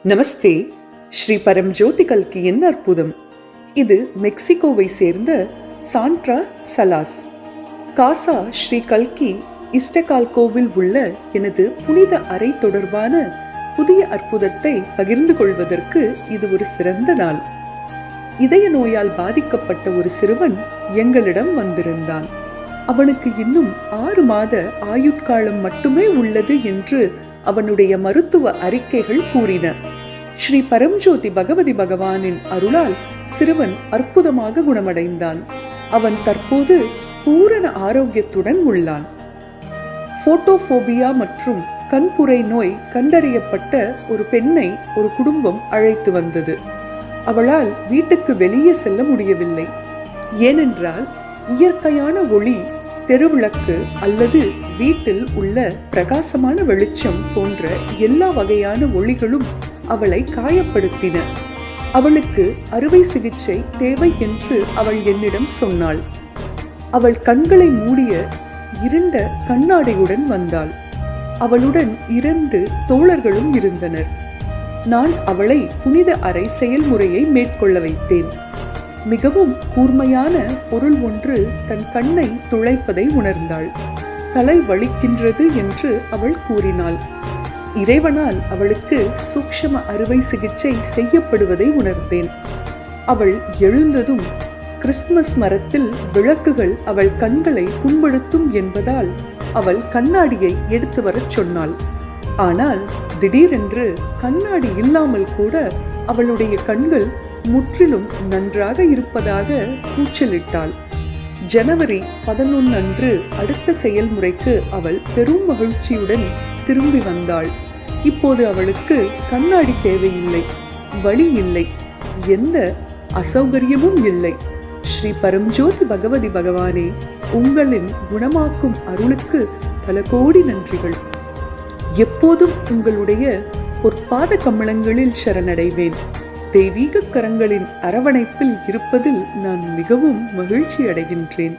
நமஸ்தே. ஸ்ரீ பரம்ஜோதி கல்கியின் அற்புதம். இது மெக்சிகோவை சேர்ந்த சாண்ட்ரா சலாஸ். காசா ஸ்ரீ கல்கி இஸ்டகால்கோவில் உள்ள எனது புனித அறை தொடர்பான புதிய அற்புதத்தை பகிர்ந்து கொள்வதற்கு இது ஒரு சிறந்த நாள். இதய நோயால் பாதிக்கப்பட்ட ஒரு சிறுவன் எங்களிடம் வந்திருந்தான். அவனுக்கு இன்னும் 6 மாத ஆயுட்காலம் மட்டுமே உள்ளது என்று அவனுடைய மருத்துவ அறிக்கைகள் கூறின. ஸ்ரீ பரம்ஜோதி பகவதி பகவானின் அருளால் சிறுவன் அற்புதமாக குணமடைந்தான். அவன் தற்போது பூரண ஆரோக்கியத்துடன் உள்ளான். போட்டோபோபியா மற்றும் கண்புரை நோய் கண்டறியப்பட்ட ஒரு பெண்ணை ஒரு குடும்பம் அழைத்து வந்தது. அவளால் வீட்டுக்கு வெளியே செல்ல முடியவில்லை. ஏனென்றால் இயற்கையான ஒளி, தெருவிளக்கு அல்லது வீட்டில் உள்ள பிரகாசமான வெளிச்சம் போன்ற எல்லா வகையான ஒளிகளும் அவளை காயப்படுத்தின. அவளுக்கு அறுவை சிகிச்சை தேவை என்று அவள் என்னிடம் சொன்னாள். அவள் கண்களை மூடிய இருண்ட கண்ணாடியுடன் வந்தாள். அவளுடன் 2 தோழர்களும் இருந்தனர். நான் அவளை புனித அறை செயல்முறையை மேற்கொள்ள வைத்தேன். மிகவும் கூர்மையான பொருள் ஒன்று தன் கண்ணை துளைப்பதை உணர்ந்தாள். தலை வலிக்கின்றது என்று அவள் கூறினாள். இறைவனால் அவளுக்கு சூக்ஷ்ம அறுவை சிகிச்சை செய்யப்படுவதை உணர்ந்தேன். அவள் எழுந்ததும் கிறிஸ்துமஸ் மரத்தில் விளக்குகள் அவள் கண்களை புண்படுத்தும் என்பதால் அவள் கண்ணாடியை எடுத்து வரச் சொன்னாள். ஆனால் திடீரென்று கண்ணாடி இல்லாமல் கூட அவளுடைய கண்கள் முற்றிலும் நன்றாக இருப்பதாக கூச்சலிட்டாள். ஜனவரி 11 அன்று அடுத்த செயல்முறைக்கு அவள் பெரும் மகிழ்ச்சியுடன் திரும்பி வந்தாள். இப்போது அவளுக்கு கண்ணாடி தேவையில்லை, வலி இல்லை, எந்த அசௌகரியமும் இல்லை. ஸ்ரீ பரம்ஜோதி பகவதி பகவானே, உங்களின் குணமாக்கும் அருளுக்கு பல கோடி நன்றிகள். எப்போதும் உங்களுடைய பொற்பாத கமலங்களில் சரணடைவேன். தெய்வீக கரங்களின் அரவணைப்பில் இருப்பதில் நான் மிகவும் மகிழ்ச்சி அடைகின்றேன்.